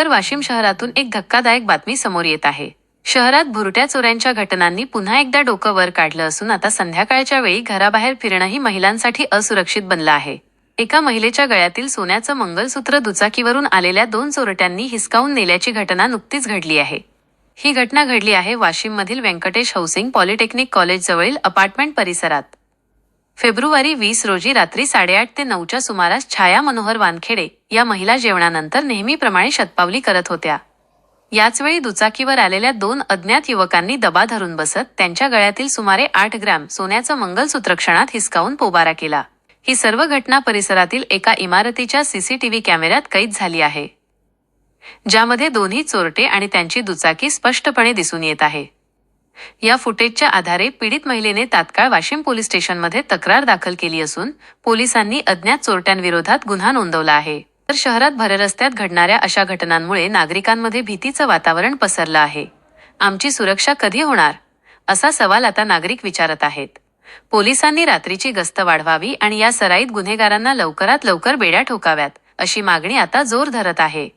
नमस्कार. वाशिम शहरातून एक धक्कादायक बातमी समोर येत आहे. शहरात भुरट्या चोऱ्यांच्या घटनांनी पुन्हा एकदा डोकं वर काढलं असून आता संध्याकाळच्या वेळी घराबाहेर फिरणंही महिलांसाठी असुरक्षित बनलं आहे. एका महिलेच्या गळ्यातील सोन्याचं मंगलसूत्र दुचाकीवरून आलेल्या 2 चोरट्यांनी हिसकावून नेल्याची घटना नुकतीच घडली आहे. ही घटना घडली आहे वाशिममधील व्यंकटेश हाऊसिंग पॉलिटेक्निक कॉलेजजवळील अपार्टमेंट परिसरात. फेब्रुवारी 20 रोजी रात्री 8:30 ते 9च्या सुमारास छाया मनोहर वानखेडे या महिला जेवणानंतर नेहमीप्रमाणे शतपावली करत होत्या. याचवेळी दुचाकीवर आलेल्या 2 अज्ञात युवकांनी दबा धरून बसत त्यांच्या गळ्यातील सुमारे 8 ग्रॅम सोन्याचं मंगलसूत्र क्षणात हिसकावून पोबारा केला. ही सर्व घटना परिसरातील एका इमारतीच्या सीसीटीव्ही कॅमेऱ्यात कैद झाली आहे, ज्यामध्ये दोन्ही चोरटे आणि त्यांची दुचाकी स्पष्टपणे दिसून येत आहे. या फुटेजच्या आधारे पीडित महिलेने तात्काळ वाशिम पोलीस स्टेशनमध्ये तक्रार दाखल केली असून पोलिसांनी अज्ञात चोरट्यांविरोधात गुन्हा नोंदवला आहे. तर शहरात भररस्त्यात घडणाऱ्या अशा घटनांमुळे नागरिकांमध्ये भीतीचं वातावरण पसरलं आहे. आमची सुरक्षा कधी होणार, असा सवाल आता नागरिक विचारत आहेत. पोलिसांनी रात्रीची गस्त वाढवावी आणि या सराईत गुन्हेगारांना लवकरात लवकर बेड्या ठोकाव्यात, अशी मागणी आता जोर धरत आहे.